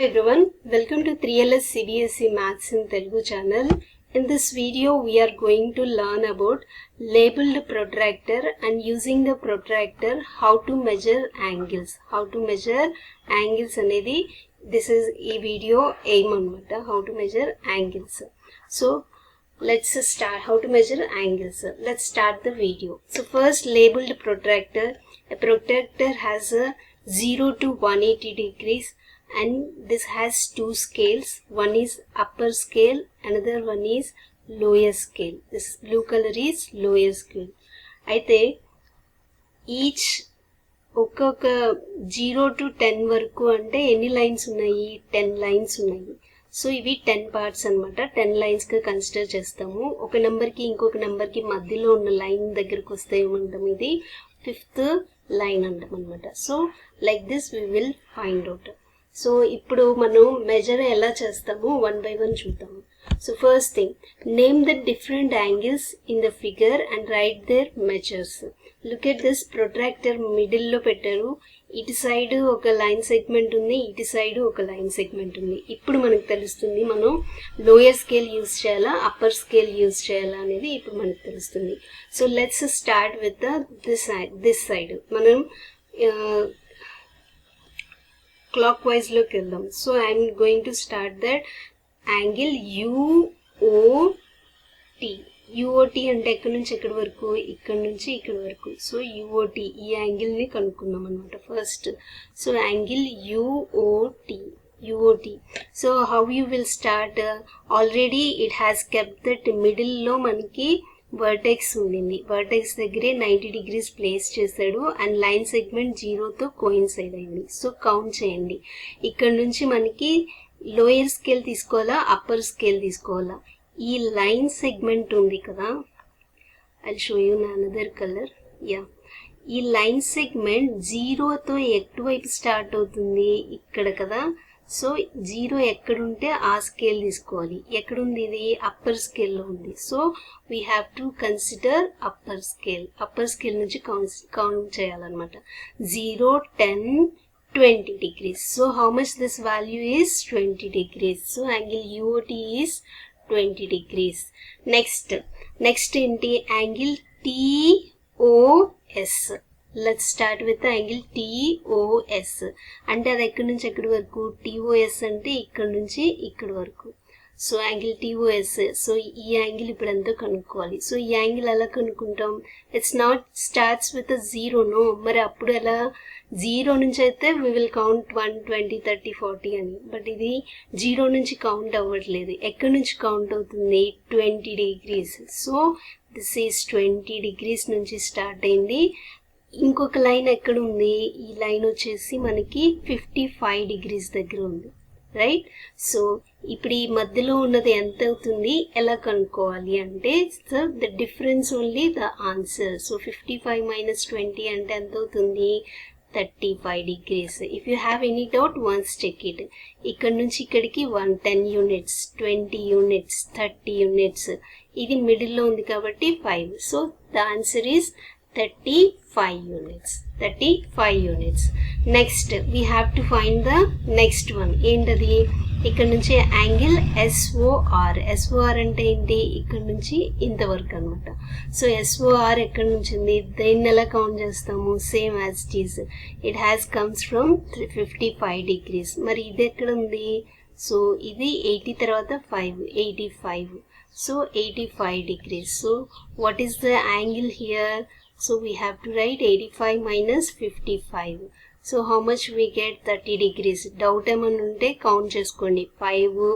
everyone, welcome to 3LS CBSE Maths in Telugu channel. In this video we are going to learn about labeled protractor and using the protractor how to measure angles. Anedi, this is a video aim anamata, how to measure angles. So let's start how to measure angles. Let's start the video. So first, labeled protractor. A protractor has a 0 to 180 degrees and this has two scales. One is upper scale, another one is lower scale. This blue color is lower scale. Aithe each ఒక్కొక్క 0 to 10 వరకు అంటే ఎన్ని lines ఉన్నాయి? 10 lines ఉన్నాయి. So ఇవి 10 parts అనమాట. 10 lines గా consider చేస్తాము. ఒక నెంబర్ కి ఇంకొక నెంబర్ కి మధ్యలో ఉన్న లైన్ దగ్గరకు వస్తే ఏమంటాం? ఇది 5th లైన్ అంటాం అనమాట. So like this we will find out. So ఇప్పుడు మనం మెజర్ ఎలా చేస్తాము వన్ బై వన్ చూద్దాము. So first thing, name the different angles in the figure and write their measures. Look at this, protractor middle లో పెట్టారు. ఇటు side ఒక line segment ఉంది, ఇటు సైడ్ ఒక లైన్ సెగ్మెంట్ ఉంది. ఇప్పుడు మనకు తెలుస్తుంది మనం లోయర్ స్కేల్ యూజ్ చేయాలా, అప్పర్ స్కేల్ యూజ్ చేయాలా అనేది ఇప్పుడు మనకు తెలుస్తుంది. So let's start with this side. మనం clockwise look veldam. So I am going to start that angle UOT. UOT అంటే ఎక్కడి నుంచి ఎక్కడి వరకు? ఇక్కడ నుంచి ఇక్కడ వరకు. సో UOT ఈ యాంగిల్ ని కనుక్కుందాం అన్నమాట first. So angle UOT. So how you will start? Already it has kept that middle లో మనకి వర్టెక్స్ ఉండింది. వర్టెక్స్ దగ్గరే 90 degrees ప్లేస్ చేశాడు అండ్ లైన్ సెగ్మెంట్ 0తో కోయిన్సైడ్ అయింది. సో కౌంట్ చేయండి. ఇక్కడ నుంచి మనకి లోయర్ స్కేల్ తీసుకోవాలా, అప్పర్ స్కేల్ తీసుకోవాలా? ఈ లైన్ సెగ్మెంట్ ఉంది కదా, ఐ షో యూ నా అనదర్ కలర్. యా, ఈ లైన్ సెగ్మెంట్ 0తో ఎటువైపు స్టార్ట్ అవుతుంది? ఇక్కడ కదా. సో 0 ఎక్కడుంటే ఆ స్కేల్ తీసుకోవాలి. ఎక్కడుంది ఇది? అప్పర్ స్కేల్లో ఉంది. So we have to consider upper scale. Upper scale నుంచి కౌంట్ చేయాలన్నమాట. 0, 10, 20 degrees. So how much this value is? 20 degrees. So angle UOT is 20 degrees. Next ఏంటి? Angle TOS. Let's start with the angle TOS. అంటే అది ఎక్కడి నుంచి ఎక్కడి వరకు? TOS అంటే ఇక్కడ నుంచి ఇక్కడ వరకు. So angle TOS. సో ఈ యాంగిల్ ఇప్పుడు ఎంతో కనుక్కోవాలి. సో ఈ యాంగిల్ ఎలా కనుక్కుంటాం? It's not starts with 0 no. మరి అప్పుడు ఎలా? 0 నుంచి అయితే వి విల్ కౌంట్ 1, 20, 30, 40 అని. బట్ ఇది 0 నుంచి కౌంట్ అవ్వట్లేదు. ఎక్కడి నుంచి కౌంట్ అవుతుంది? 20 degrees. So this is 20 degrees నుంచి స్టార్ట్ అయింది. ఇంకొక లైన్ ఎక్కడ ఉంది? ఈ లైన్ వచ్చేసి మనకి 55 degrees దగ్గర ఉంది, రైట్? సో ఇప్పుడు ఈ మధ్యలో ఉన్నది ఎంత అవుతుంది? ఎలా కనుక్కోవాలి అంటే, so the difference only the answer. So 55 minus 20 అంటే ఎంత అవుతుంది? 35 degrees. If you have any doubt once check it. ఇక్కడ నుంచి ఇక్కడికి 10 units, 20 units, 30 units. ఇది మిడిల్లో ఉంది కాబట్టి 5. So the answer is 35 units. Next we have to find the next one. ఏంటది? ఇక్కడ నుంచి యాంగిల్ SOR అంటే ఏంటి? ఇక్కడ నుంచి ఇంతవరకు అనమాట. సో SOR ఎక్కడి నుంచి ఉంది? దీన్ని ఎలా కౌంట్ చేస్తాము? Same as it is. It has comes from 55 degrees. మరి ఇది ఎక్కడ ఉంది? సో ఇది 80 తర్వాత 5, 85. So 85 degrees. So what is the angle here? So we have to write 85 minus 55. So how much we get? 30 degrees. Doubt ఏమన్నా ఉంటే count చేసుకోండి. 5,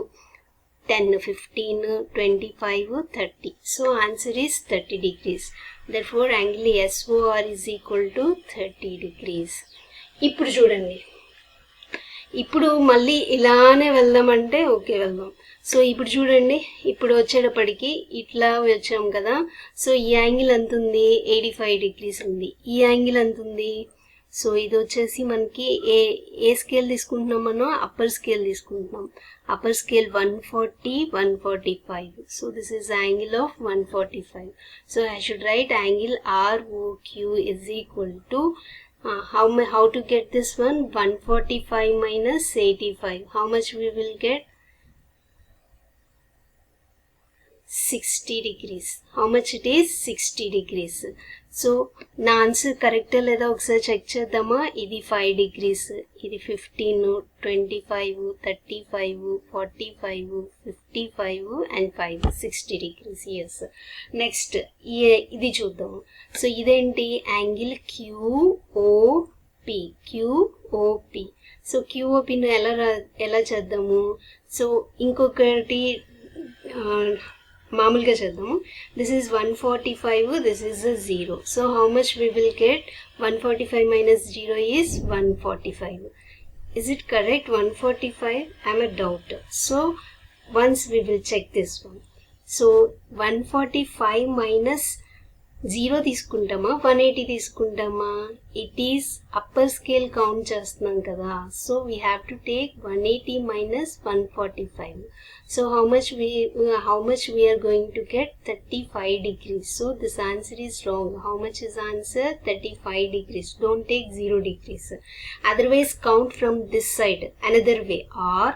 10, 15, 25, 30. So answer is 30 degrees. Therefore angle SOR is equal to 30 degrees. ఇప్పుడు చూడండి, ఇప్పుడు మళ్ళీ ఇలానే వెళ్దామంటే okay వెళ్దాం. సో ఇప్పుడు చూడండి, ఇప్పుడు వచ్చేటప్పటికి ఇట్లా వచ్చాం కదా. సో ఈ యాంగిల్ ఎంత ఉంది? 85 degrees ఉంది. ఈ యాంగిల్ ఎంత ఉంది? సో ఇది వచ్చేసి మనకి ఏ స్కేల్ తీసుకుంటున్నాం మనం? అప్పర్ స్కేల్ తీసుకుంటున్నాం. Upper scale 140, 145. So this is angle of 145. So I should write angle ROQ is equal to how to get this one? 145 minus 85. How much we will get? 60 degrees. How much it is? 60 degrees. So నా answer కరెక్టా లేదా ఒకసారి check చేద్దామా? ఇది 5 degrees, ఇది 15, 25, 35, 45, 55 and 5, 60 degrees. Yes. Next ఇది చూద్దాము. So ఇదేంటి? Angle QOP. QOP. సో QOPను ఎలా చేద్దాము? సో ఇంకొకటి మామూలుగా చేద్దాము. This is 145, this is a 0. So how much we will get? 145 minus 0 is 145. Is it correct? 145? I'm a doubt. So once we will check this one. So 145 minus 0 తీసుకుంటామా 180 తీసుకుంటామా? It is upper scale count చేస్తున్నాం కదా. So we have to take 180 minus 145. సో how much we are going to get? 35 degrees. So this answer is wrong. How much is answer? 35 degrees. Don't take 0 degrees. Otherwise count from this side another way. OR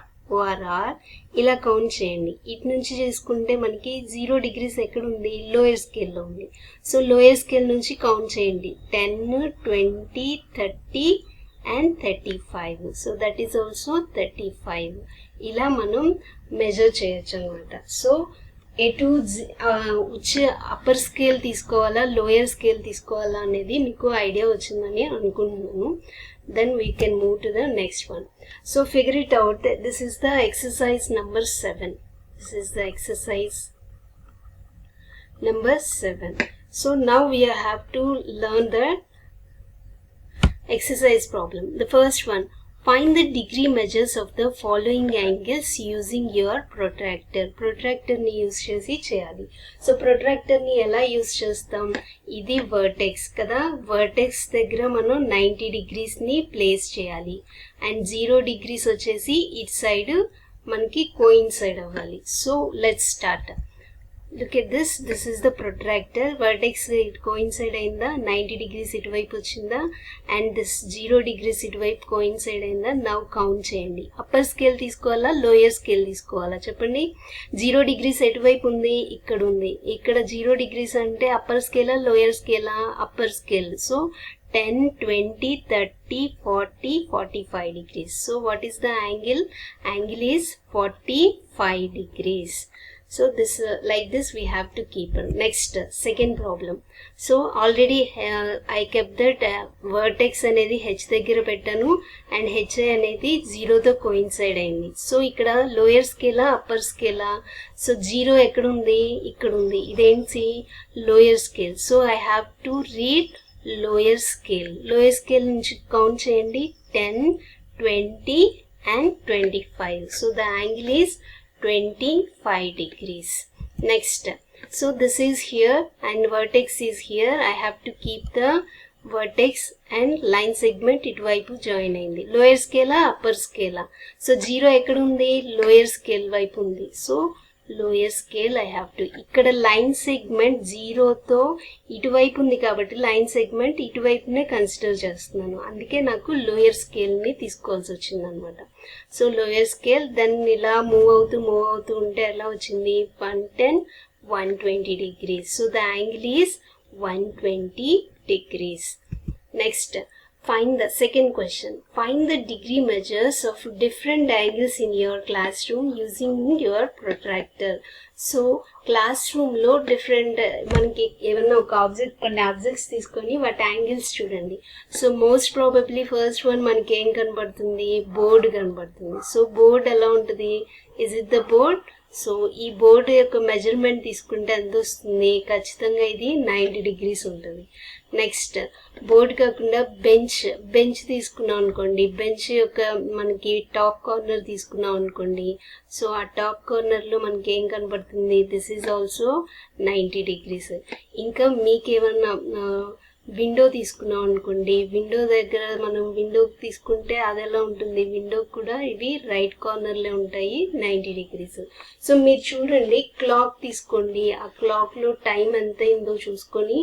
ఇలా count చేయండి. ఇటు నుంచి చేసుకుంటే మనకి 0 degrees ఎక్కడ ఉంది? Lower స్కేల్లో ఉంది. సో లోయర్ స్కేల్ నుంచి కౌంట్ చేయండి. 10, 20, 30 and 35. So that is also 35. ఇలా మనం మెజర్ చేయొచ్చు అనమాట. సో ఎటు అప్పర్ స్కేల్ తీసుకోవాలా లోయర్ స్కేల్ తీసుకోవాలా అనేది మీకు ఐడియా వచ్చిందని అనుకుంటున్నాను. Then we can move to the next one. So figure it out. This is the exercise number 7. This is the exercise number 7. So now we have to learn the exercise problem. The first one, find the degree measures of the following angles using your protractor. Protractor ni use chesi cheyali. So protractor ni ela use chestam? Idi vertex kada. Vertex daggara manam 90 degrees ni place cheyali and 0 degrees vachesi each side manaki coincide avvali. So let's start. Look at this. This is the protractor. Vertex it coincide ayinda, 90 degrees ఇటువైపు వచ్చిందా, and this 0 degrees ఇటువైపు coincide ayinda. Now count చేయండి. Upper scale తీసుకోవాలా lower scale తీసుకోవాలా చెప్పండి. 0 degrees ఎటువైపు ఉంది? ఇక్కడ ఉంది. ఇక్కడ 0 degrees అంటే అప్పర్ స్కేలా లోయర్ స్కేలా? Upper scale. So 10, 20, 30, 40, 45 degrees. So what is the angle? Angle is 45 degrees. So this like this we have to keep it. Next second problem. So already I kept that vertex anedi h దగ్గర పెట్టాను and h అనేది 0 తో coincide అయింది. So ఇక్కడ lower scale upper scale? So 0 ఎక్కడ ఉంది? ఇక్కడ ఉంది. ఇదేంటి? lower scale. So I have to read lower scale. Lower scale నుంచి కౌంట్ చేయండి. 10, 20 and 25. So the angle is 25 degrees. Next, so this is here and vertex is here. I have to keep the vertex and line segment ఇటువైపు join అయింది. Lower స్కేలా upper Scala? So 0 ఎక్కడ ఉంది? Lower scale వైపు ఉంది. So lower scale I have to. ఇక్కడ line segment 0తో ఇటువైపు ఉంది కాబట్టి లైన్ సెగ్మెంట్ ఇటువైపునే కన్సిడర్ చేస్తున్నాను. అందుకే నాకు లోయర్ స్కేల్ని తీసుకోవాల్సి వచ్చింది అనమాట. సో లోయర్ స్కేల్ దాన్ని ఇలా మూవ్ అవుతూ ఉంటే ఎలా వచ్చింది? 110, 120 degrees. So the angle is 120 degrees. Next, find the second question. Find the degree measures of different angles in your classroom using your protractor. So classroom లో డిఫరెంట్ మనకి ఏమన్నా ఒక ఆబ్జెక్ట్ కొన్ని ఆబ్జెక్ట్స్ తీసుకొని వాటి యాంగిల్స్ చూడండి. So most probably first one మనకి ఏం కనబడుతుంది? బోర్డు కనబడుతుంది. సో బోర్డ్ ఎలా ఉంటుంది? Is it the board? So ఈ బోర్డు యొక్క మెజర్మెంట్ తీసుకుంటే ఎంత వస్తుంది? ఖచ్చితంగా ఇది 90 degrees ఉంటుంది. నెక్స్ట్ బోర్డు కాకుండా బెంచ్ తీసుకున్నాం అనుకోండి. బెంచ్ యొక్క మనకి టాప్ కార్నర్ తీసుకున్నాం అనుకోండి. సో ఆ టాప్ కార్నర్లో మనకి ఏం కనబడుతుంది? This is also 90 degrees. ఇంకా మీకేమన్నా విండో తీసుకున్నాం అనుకోండి. విండో దగ్గర మనం విండో తీసుకుంటే అది ఎలా ఉంటుంది? విండో కూడా ఇవి రైట్ కార్నర్లో ఉంటాయి 90 degrees. సో మీరు చూడండి క్లాక్ తీసుకోండి. ఆ క్లాక్లో టైం ఎంత అయిందో చూసుకొని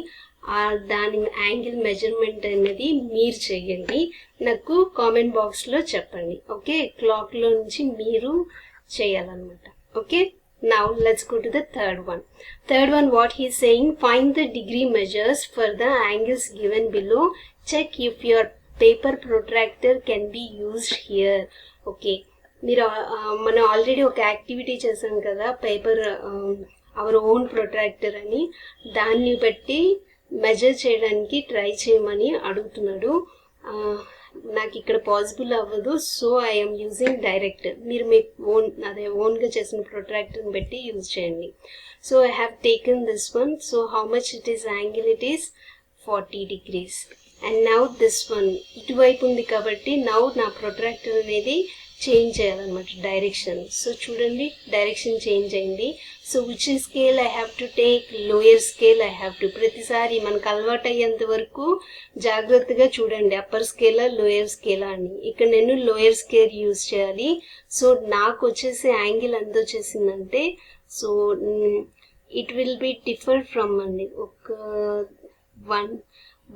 దాని యాంగిల్ మెజర్మెంట్ అనేది మీరు చేయండి, నాకు కామెంట్ బాక్స్లో చెప్పండి. ఓకే, క్లాక్లో నుంచి మీరు చేయాలన్నమాట. Okay, now let's go to the third one. Third one, what he is saying, find the degree measures for the angles given below. Check if your paper protractor can be used here. Okay, మీరు మనం already ఒక activity చేసాం కదా, paper our own protractor అని, దాన్ని బట్టి measure చేయడానికి try చేయమని అడుగుతున్నాడు. నాకు ఇక్కడ పాసిబుల్ అవ్వదు, సో ఐఎమ్ యూజింగ్ డైరెక్ట్. మీరు మీ ఓన్గా చేసిన ప్రొట్రాక్టర్ని బట్టి యూజ్ చేయండి. So I have taken this one. So how much it is angle? It is 40 degrees. And now this one ఇటువైపు ఉంది కాబట్టి నౌ నా ప్రొట్రాక్టర్ అనేది చేంజ్ చేయాలన్నమాట డైరెక్షన్. సో చూడండి, డైరెక్షన్ చేంజ్ అయింది. So which scale I have to take? Lower scale I have to. ప్రతిసారి మనకు అలవాటు అయ్యేంత వరకు జాగ్రత్తగా చూడండి, అప్పర్ స్కేలా లోయర్ స్కేలా అని. ఇక్కడ నేను లోయర్ స్కేల్ యూజ్ చేయాలి. సో నాకు వచ్చేసి యాంగిల్ ఎంత వచ్చేసిందంటే, so it will be differ from అండి, ఒక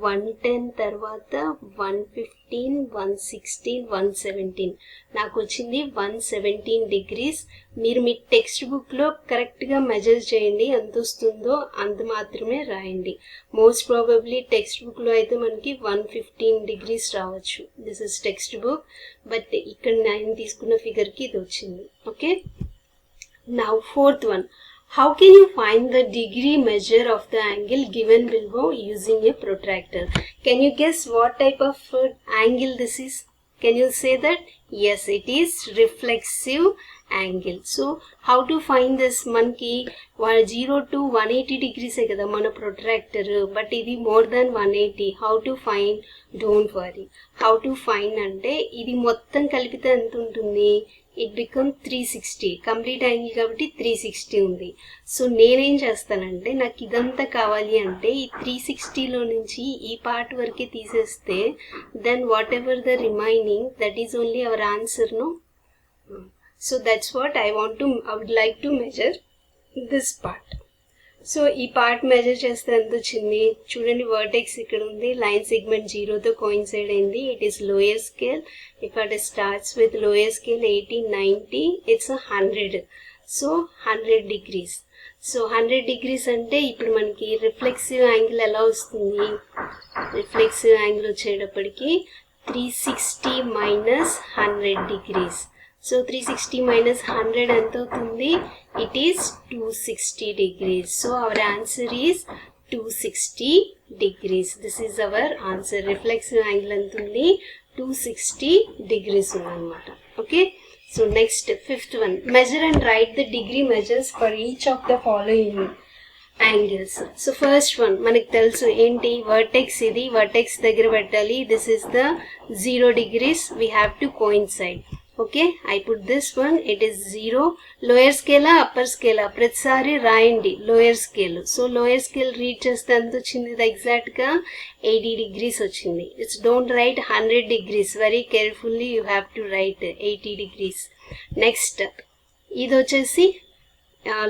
110 తర్వాత 115, 116, 117 నాకు వచ్చింది 117 degrees. మీరు మీ టెక్స్ట్ బుక్లో కరెక్ట్గా మెజర్ చేయండి, ఎంత వస్తుందో అంత మాత్రమే రాయండి. మోస్ట్ ప్రాబబ్లీ టెక్స్ట్ బుక్లో అయితే మనకి 115 degrees రావచ్చు. This is text book, but ఇక్కడ నేను తీసుకున్న ఫిగర్కి ఇది వచ్చింది. Okay, now fourth one. How can you find the degree measure of the angle given below using a protractor? Can you guess what type of angle this is? Can you say that? Yes, it is reflexive angle. So how to find this? Manki 0 to 180 degrees hai kada mana protractor, but idi more than 180. How to find? Don't worry. How to find ante idi mottam kalipite enta untundi? It become 360. Complete angle కాబట్టి 360 ఉంది. So నేనేం చేస్తానంటే, నాకు ఇదంతా కావాలి అంటే ఈ 360లో నుంచి ఈ పార్ట్ వరకే తీసేస్తే then whatever the remaining, that is only our answer, no? So that's what I would like to measure this part. So ఈ పార్ట్ మెజర్ చేస్తే ఎంత వచ్చింది చూడండి. వర్టెక్స్ ఇక్కడ ఉంది, లైన్ సెగ్మెంట్ 0తో కోయిన్సైడ్ అయింది. It is lower scale. If it starts with lower scale 80, 90, it's 100. So 100 degrees. So 100 degrees అంటే ఇప్పుడు మనకి రిఫ్లెక్సివ్ యాంగిల్ ఎలా వస్తుంది? రిఫ్లెక్సివ్ యాంగిల్ వచ్చేటప్పటికి 360 minus 100 degrees. So 360 minus 100 ఎంత అవుతుంది? It is 260 degrees. So our answer is 260 degrees. This is our answer. Reflexive angle ఎంత ఉంది? 260 degrees ఉందన్నమాట. Okay. So next, fifth one. Measure and write the degree measures for each of the following angles. So first one మనకి తెలుసు ఏంటి? Vertex. ఇది vertex దగ్గర పెట్టాలి. This is the 0 degrees. We have to coincide. Okay, I put this one. It is 0. Lower scale, upper scale. ప్రతిసారి రాయండి lower scale. So lower scale read చేస్తే ఎంత వచ్చింది? ఎగ్జాక్ట్ గా 80 degrees వచ్చింది. It's don't write 100 degrees. Very carefully you have to write 80 degrees. Next, ఇది వచ్చేసి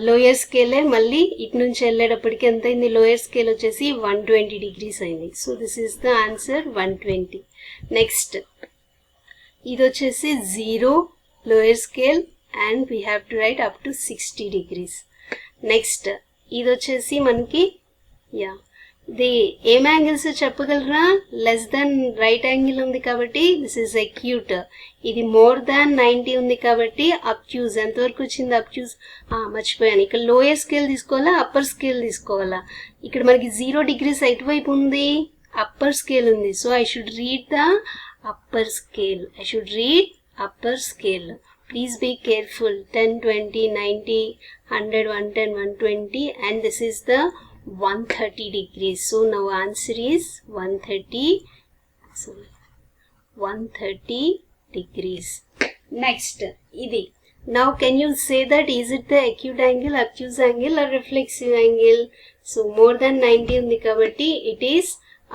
lower స్కేలే. మళ్ళీ ఇటు నుంచి వెళ్ళేటప్పటికి ఎంత అయింది? లోయర్ స్కేల్ వచ్చేసి 120 degrees అయింది. So this is the answer, 120. Next, ఇది వచ్చేసి 0 lower scale and we have to right up to 60 degrees. Next, ఇది వచ్చేసి మనకి ఇది ఏం యాంగిల్స్ చెప్పగలరా? లెస్ దాన్ రైట్ యాంగిల్ ఉంది కాబట్టి దిస్ ఈజ్ అక్యూట్. ఇది మోర్ దాన్ 90 ఉంది కాబట్టి అబ్ట్యూజ్. ఎంతవరకు వచ్చింది అబ్ట్యూజ్? మర్చిపోయాను. ఇక్కడ లోయర్ స్కేల్ తీసుకోవాలా, అప్పర్ స్కేల్ తీసుకోవాలా? ఇక్కడ మనకి 0 degrees ఎటువైపు ఉంది? అప్పర్ స్కేల్ ఉంది. So I should read the upper scale. I should read upper scale. Please be careful. 10, 20, 90, 100, 110, 120, and this is the 130 degrees. So now answer is 130 degrees. Next, idi. Now can you say that is it the acute angle, obtuse angle or reflexive angle? So more than 90 undi kabatti it is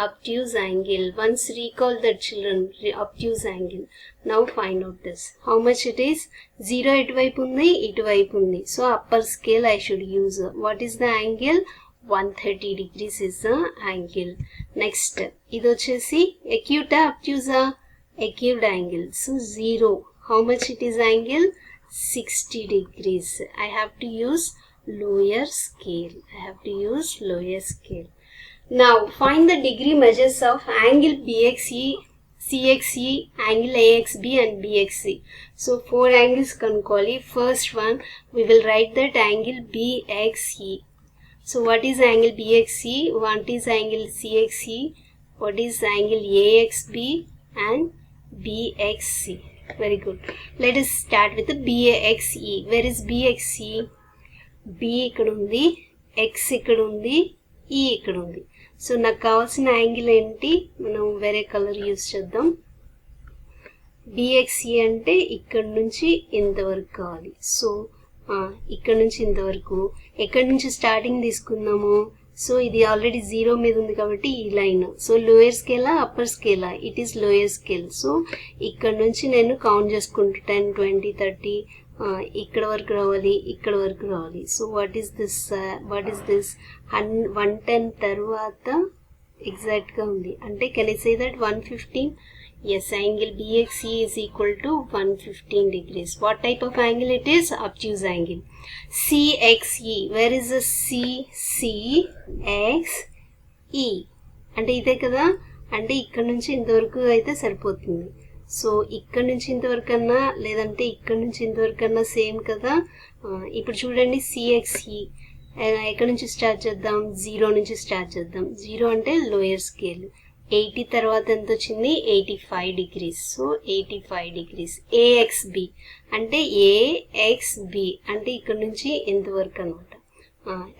obtuse angle. Once recall that children, obtuse angle. Now find out this. How much it is? 0 ఎటువైపు ఉంది? ఇటువైపు ఉంది. So upper scale I should use. What is the angle? 130 degrees is the angle. Next, ఇది వచ్చేసి acute obtuse acute angle. So 0. How much it is angle? 60 degrees. I have to use lower scale. Now find the degree measures of angle BXE, CXE, angle AXB and BXC. So 4 angles kanukovali. First one, we will write that angle BXE. So what is angle BXE? What is angle CXE? What is angle AXB and BXC? Very good. Let us start with the BXE. Where is BXE? B ఇక్కడ ఉంది, X ఇక్కడ ఉంది, E ఇక్కడ ఉంది. So నాకు కావాల్సిన angle ఏంటి? మనం వేరే కలర్ యూస్ చేద్దాం. BXE అంటే ఇక్కడ నుంచి ఇంతవరకు కావాలి. సో ఇక్కడ నుంచి ఇంతవరకు ఎక్కడి నుంచి స్టార్టింగ్ తీసుకుందాము? సో ఇది ఆల్రెడీ 0 మీద ఉంది కాబట్టి ఈ లైన్. సో లోయర్ స్కేలా upper Scala? It is lower scale. So ఇక్కడ నుంచి నేను కౌంట్ చేసుకుంటూ 10, 20, 30 ఇక్కడ వరకు రావాలి. So what is this? 110 తర్వాత ఎగ్జాక్ట్ గా ఉంది అంటే can I say that 115? Yes, angle BXE is equal to 115 degrees. What type of angle it is? Obtuse angle. CXE. Where is the C? CXE. అంటే ఇదే కదా, అంటే ఇక్కడ నుంచి ఇంతవరకు అయితే సరిపోతుంది. సో ఇక్కడ నుంచి ఇంతవరకు అన్నా లేదంటే ఇక్కడ నుంచి ఇంతవరకు అన్నా సేమ్ కదా. ఇప్పుడు చూడండి CXE ఎక్కడ నుంచి స్టార్ట్ చేద్దాం? 0 నుంచి స్టార్ట్ చేద్దాం. 0 అంటే లోయర్ స్కేల్. 80 తర్వాత ఎంత వచ్చింది? 85 degrees. So 85 degrees. AXB అంటే AXB అంటే ఇక్కడ నుంచి ఎంతవరకు అనమాట.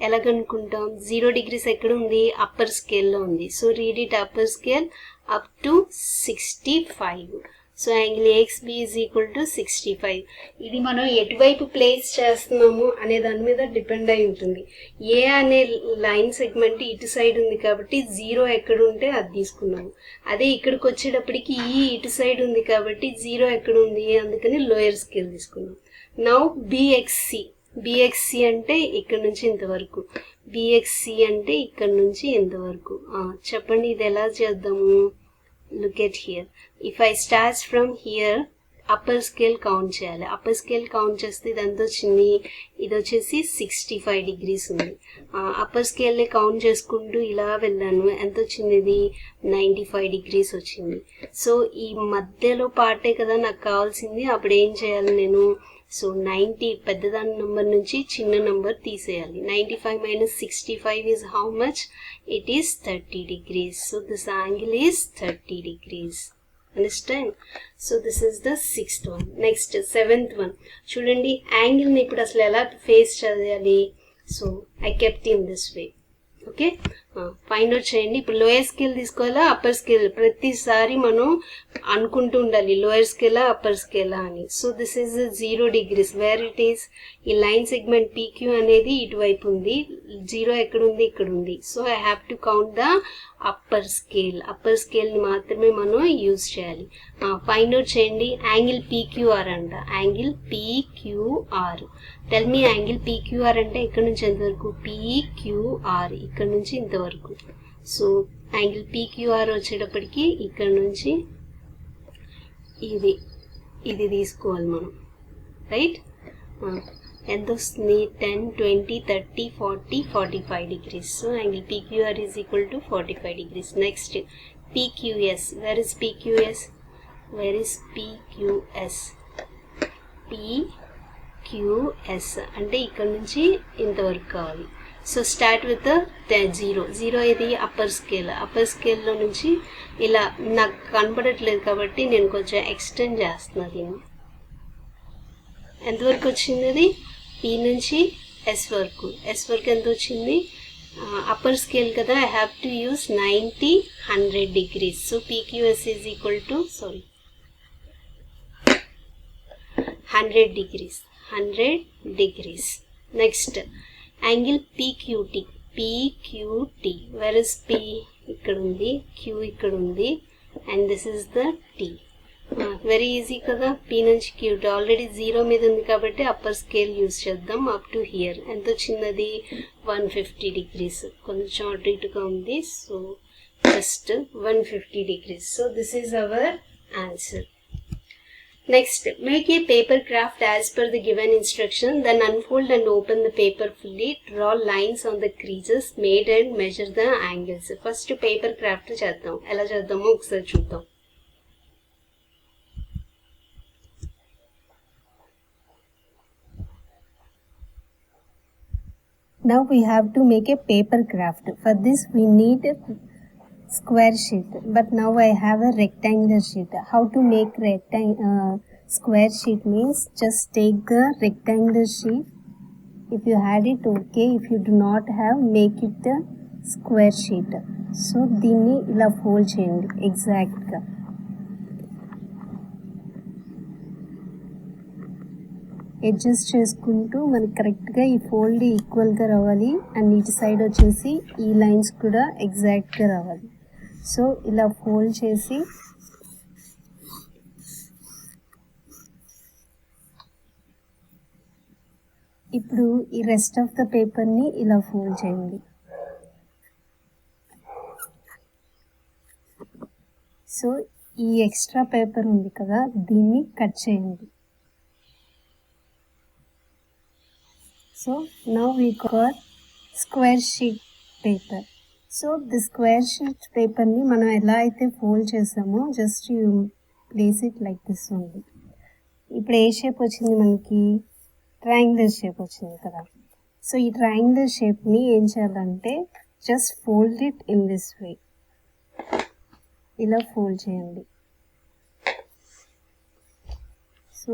ఎలా కనుక్కుంటాం? 0 degrees ఎక్కడ ఉంది? అప్పర్ స్కేల్లో ఉంది. So read it upper scale up to 65. So angle AXB is equal to 65. ఇది మనం ఎటువైపు ప్లేస్ చేస్తున్నాము అనే దాని మీద డిపెండ్ అయి ఉంటుంది. ఏ అనే లైన్ సెగ్మెంట్ ఇటు సైడ్ ఉంది కాబట్టి 0 ఎక్కడ ఉంటే అది తీసుకున్నాము. అదే ఇక్కడికి వచ్చేటప్పటికి ఇటు సైడ్ ఉంది కాబట్టి 0 ఎక్కడ ఉంది, అందుకని లోయర్ స్కేల్ తీసుకున్నాం. నౌ BXC అంటే ఇక్కడ నుంచి ఇంతవరకు. BXC అంటే ఇక్కడ నుంచి ఇంతవరకు. చెప్పండి ఇది ఎలా చేద్దాము? Look at here. If I start from here, upper scale count చేయాలి. అప్పర్ స్కేల్ కౌంట్ చేస్తే ఇది ఎంత వచ్చింది? ఇది వచ్చేసి 65 degrees ఉంది. అప్పర్ స్కేల్ని కౌంట్ చేసుకుంటూ ఇలా వెళ్ళాను. ఎంత వచ్చింది? ఇది 95 degrees వచ్చింది. సో ఈ మధ్యలో పార్టే కదా నాకు కావాల్సింది. అప్పుడు ఏం చేయాలి నేను? సో 90 పెద్దదాని నంబర్ నుంచి చిన్న నంబర్ తీసేయాలి. 95 minus 65 is how much? It is 30 degrees. So this angle is 30 degrees. Understand? So this is the 6th one. Next 7th one. చూడండి యాంగిల్ ని ఇప్పుడు అసలు ఎలా ఫేస్ చేయాలి? So I kept in this way. Okay, find out చేయండి. ఇప్పుడు lower scale తీసుకోవాలా upper scale? ప్రతిసారి మనం అనుకుంటూ ఉండాలి లోయర్ స్కేలా అప్పర్ స్కేలా అని. So this is 0 degrees. Where it is? ఈ లైన్ సెగ్మెంట్ PQ అనేది ఇటువైపు ఉంది. 0 ఎక్కడ ఉంది? ఇక్కడ ఉంది. So I have to count the upper scale. Upper scale ని మాత్రమే మనం యూజ్ చేయాలి. ఫైండ్ అవుట్ చేయండి. యాంగిల్ PQR అంట. Angle PQR. Tell me angle PQR అంటే ఇక్కడ నుంచి ఎంతవరకు? PQR ఇక్కడ నుంచి ఇంతవరకు. సో యాంగిల్ PQR వచ్చేటప్పటికి ఇక్కడ నుంచి ఇది తీసుకోవాలి మనం, రైట్? ఎంత వస్తుంది? 10, 20, 30, 40, 45 degrees. So angle PQR is equal to 45 degrees. Next PQS. Where is PQS? PQS అంటే ఇక్కడ నుంచి ఇంతవరకు కావాలి. సో స్టార్ట్ విత్ 0 ఇది అప్పర్ స్కేల్. అప్పర్ స్కేల్లో నుంచి ఇలా నాకు కనపడట్లేదు కాబట్టి నేను కొంచెం ఎక్స్టెండ్ చేస్తున్నా దీన్ని. ఎంతవరకు వచ్చింది? అది P నుంచి S వరకు. S వరకు ఎంత వచ్చింది? అప్పర్ స్కేల్ కదా, I have to use 90, 100 degrees. So PQS is equal to 100 degrees. 100 degrees. Next angle PQT. Where is P? ఇక్కడ ఉంది, Q ఇక్కడ ఉంది, and this is the T. Very easy కదా. పీ నుంచి క్యూ ఆల్రెడీ 0 మీద ఉంది కాబట్టి అప్పర్ స్కేల్ యూస్ చేద్దాం. అప్ టు హియర్ ఎంత వచ్చింది? 150 degrees. కొంచెం అటు ఇటుగా ఉంది. So just 150 degrees. So this is our answer. Next, make a paper craft as per the given instruction, then unfold and open the paper fully, draw lines on the creases made and measure the angles. First paper craft చేద్దాం. ఎలా చేద్దామో ఒకసారి చూద్దాం. Now we have to make a paper craft. For this we need a square sheet, but now I have a rectangular sheet. How to make square sheet means just take the rectangular sheet. If you had it, okay. If you do not have, make it a square sheet. So దీన్ని ఇలా fold చేయండి ఎగ్జాక్ట్గా. Adjust చేసుకుంటూ మనకి కరెక్ట్గా ఈ fold ఈక్వల్గా రావాలి. అండ్ ఇటు సైడ్ వచ్చేసి ఈ లైన్స్ కూడా ఎగ్జాక్ట్గా రావాలి. సో ఇలా ఫోల్డ్ చేసి ఇప్పుడు ఈ రెస్ట్ ఆఫ్ ద పేపర్ని ఇలా ఫోల్డ్ చేయండి. సో ఈ ఎక్స్ట్రా పేపర్ ఉంది కదా, దీన్ని కట్ చేయండి. So now we got square sheet paper. So the square sheet పేపర్ని మనం ఎలా అయితే ఫోల్డ్ చేసామో just you place it like this ఉంది. ఇప్పుడు ఏ షేప్ వచ్చింది మనకి? ట్రయాంగులర్ షేప్ వచ్చింది కదా. సో ఈ ట్రయాంగులర్ షేప్ని ఏం చేయాలంటే just fold it in this way. ఇలా ఫోల్డ్ చేయండి. సో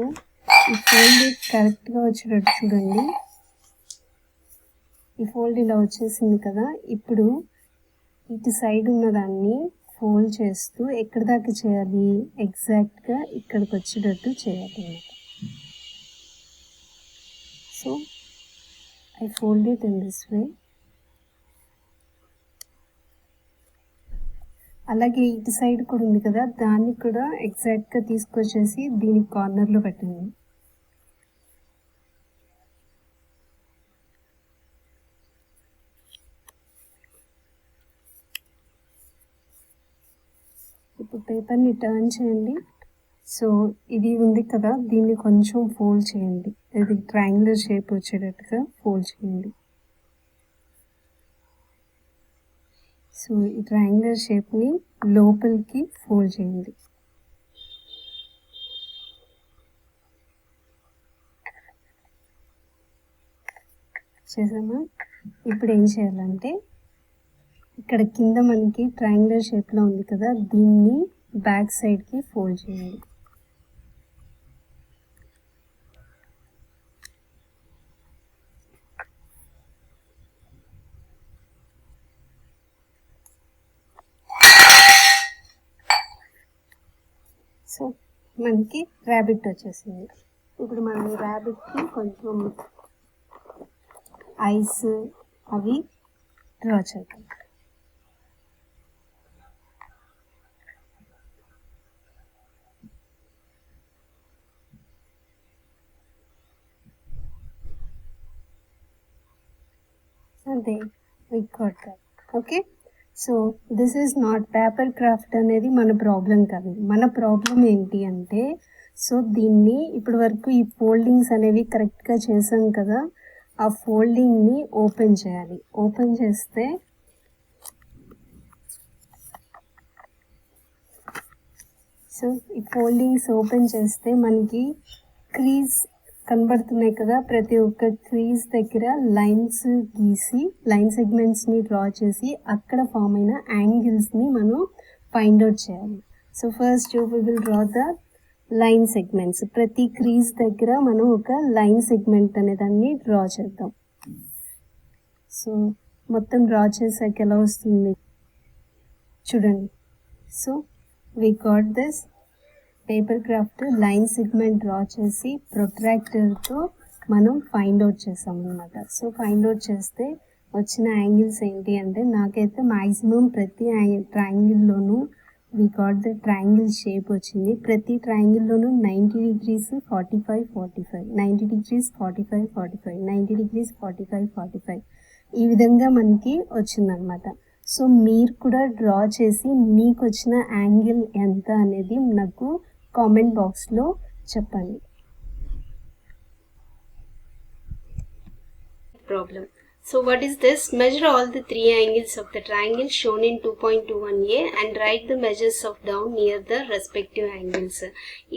ఈ ఫోల్డ్ ఇట్ కరెక్ట్గా వచ్చేటట్టు చూడండి. ఈ ఫోల్డ్ ఇలా వచ్చేసింది కదా. ఇప్పుడు ఇటు సైడ్ ఉన్నదాన్ని ఫోల్డ్ చేస్తూ ఎక్కడి దాకా చేయాలి? ఎగ్జాక్ట్గా ఇక్కడికి వచ్చేటట్టు చేయాలి అన్నమాట. So I fold it in this way. అలాగే ఇటు సైడ్ కూడా ఉంది కదా, దాన్ని కూడా ఎగ్జాక్ట్గా తీసుకొచ్చేసి దీని కార్నర్లో పెట్టండి. ఇప్పుడు పేపర్ని టర్న్ చేయండి. సో ఇది ఉంది కదా, దీన్ని కొంచెం ఫోల్డ్ చేయండి. ఇది ట్రయాంగులర్ షేప్ వచ్చేటట్టుగా ఫోల్డ్ చేయండి. సో ఈ ట్రయాంగులర్ షేప్ని లోపలికి ఫోల్డ్ చేయండి. చేసామా? ఇప్పుడు ఏం చేయాలంటే ఇక్కడ కింద మనకి ట్రయాంగులర్ షేప్లో ఉంది కదా, దీన్ని బ్యాక్ సైడ్కి ఫోల్డ్ చేయండి. సో మనకి ర్యాబిట్ వచ్చేసింది. ఇప్పుడు మనం ర్యాబిట్కి కొంచెం ఐస్ అవి డ్రా చేద్దాం. అంతే, we got that. Okay, so this is not paper craft అనేది మన ప్రాబ్లం కాదు. మన ప్రాబ్లం ఏంటి అంటే, సో దీన్ని ఇప్పటి వరకు ఈ ఫోల్డింగ్స్ అనేవి కరెక్ట్గా చేసాం కదా, ఆ ఫోల్డింగ్ని ఓపెన్ చేయాలి. ఓపెన్ చేస్తే సో ఈ ఫోల్డింగ్స్ ఓపెన్ చేస్తే మనకి క్రీజ్ కనబడుతున్నాయి కదా. ప్రతి ఒక్క క్రీజ్ దగ్గర లైన్స్ గీసి లైన్ సెగ్మెంట్స్ని డ్రా చేసి అక్కడ ఫామ్ అయిన యాంగిల్స్ని మనం ఫైండ్ అవుట్ చేయాలి. So first we will draw the line segments. ప్రతి క్రీజ్ దగ్గర మనం ఒక లైన్ సెగ్మెంట్ అనే దాన్ని డ్రా చేద్దాం. సో మొత్తం డ్రా చేసాక ఎలా వస్తుంది చూడండి. So we got this paper craft line segment draw చేసి ప్రొట్రాక్టర్తో మనం ఫైండ్ అవుట్ చేసాం అన్నమాట. సో ఫైండ్ అవుట్ చేస్తే వచ్చిన యాంగిల్స్ ఏంటి అంటే, నాకైతే మ్యాక్సిమం ప్రతి ట్రయాంగిల్లోనూ we got the triangle shape వచ్చింది. ప్రతి ట్రయాంగిల్లోనూ 90 degrees 45 45, 90 degrees 45 45, 90 degrees 45 45 ఈ విధంగా మనకి వచ్చిందనమాట. సో మీరు కూడా డ్రా చేసి మీకు వచ్చిన యాంగిల్ ఎంత అనేది నాకు కామెంట్ బాక్స్లో చెప్పండి. Problem. So what is this? Measure all the three angles of the triangle shown in 2.21a and write the measures of down near the respective angles.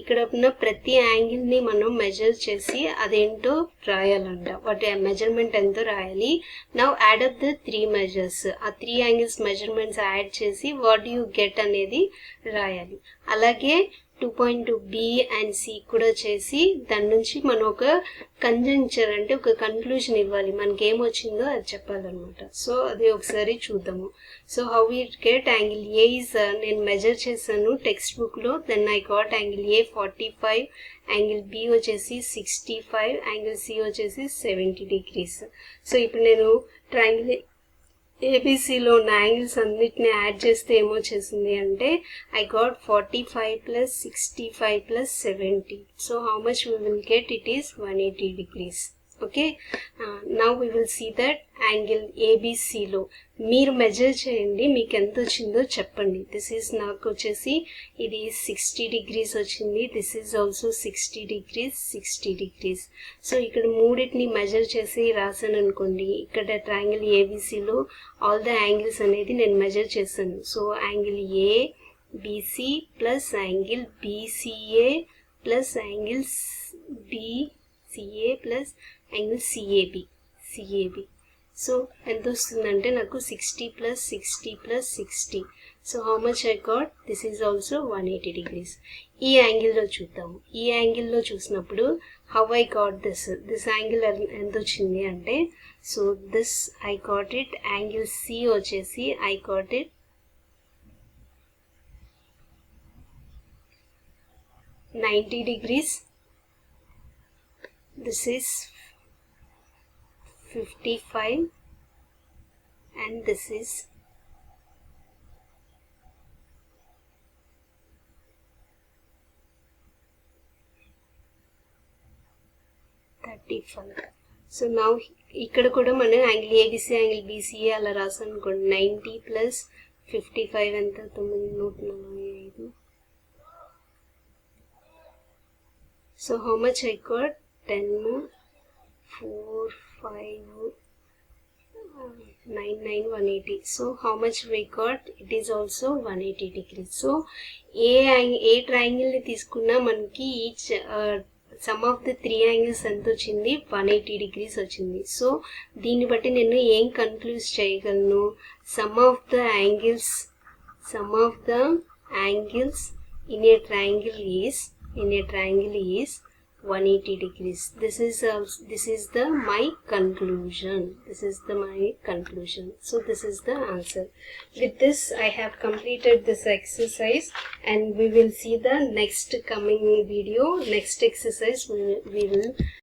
ఇక్కడ ఉన్న ప్రతి యాంగిల్ ని మనం మెజర్ చేసి అదేంటో రాయాలంట. వాటి మెజర్మెంట్ ఎంతో రాయాలి. Now add up the three measures. ఆ త్రీ యాంగిల్స్ మెజర్మెంట్స్ యాడ్ చేసి వాట్ యు గెట్ అనేది రాయాలి. అలాగే 2.2 B అండ్ C కూడా చేసి దాని నుంచి మనం ఒక కంజంక్చర్ అంటే ఒక కన్క్లూజన్ ఇవ్వాలి. మనకి ఏమొచ్చిందో అది చెప్పాలన్నమాట. సో అది ఒకసారి చూద్దాము. So how we get angle A is నేను మెజర్ చేశాను టెక్స్ట్ బుక్లో. Then I got angle A 45, angle B వచ్చేసి 65, యాంగిల్ సి వచ్చేసి 70 degrees. సో ఇప్పుడు నేను ట్రయాంగిల్ ఏబిసిలో ఉన్న యాంగిల్స్ అన్నిటిని యాడ్ చేస్తే ఏమొచ్చేసింది అంటే I got 45 + 65 + 70. So how much we will get? It is 180 degrees. Okay, now we will see that angle ఏబిసిలో మీరు మెజర్ చేయండి, మీకు ఎంత వచ్చిందో చెప్పండి. దిస్ ఈజ్ నాకు వచ్చేసి ఇది 60 degrees వచ్చింది. This is also 60 degrees, 60 degrees. So ఇక్కడ మూడింటిని మెజర్ చేసి రాసాను అనుకోండి. ఇక్కడ ట్రయాంగిల్ ఏబిసిలో ఆల్ ద యాంగిల్స్ అనేది నేను మెజర్ చేశాను. So angle A BC plus angle BCA plus angle BCA plus angle CAB. So ఎంత వస్తుందంటే నాకు 60 + 60 + 60. So how much I got? This is also 180 degrees. ఈ యాంగిల్లో చూద్దాము. ఈ యాంగిల్లో చూసినప్పుడు how I got this angle ఎంత వచ్చింది అంటే, so this I got it angle C వచ్చేసి I got it 90 degrees. This is 55 and this is 35. So now ఇక్కడ కూడా మనం యాంగిల్ ఏబిసి యాంగిల్ బీసీఏ అలా రాసాను అనుకోండి. 90 + 55 ఎంత? 945. So how much I got? 10 4 5 9 9 180. So how much we got? It is also 180 degrees. So a triangle ని తీసుకున్నా మనకి each some of the three angles ఎంత వచ్చింది? 180 degrees వచ్చింది. సో దీన్ని బట్టి నేను ఏం కన్క్లూజ్ చేయగలను? Some of the angles in a triangle is 180 degrees. This is my conclusion. So this is the answer. With this I have completed this exercise and we will see the next coming video. Next exercise we will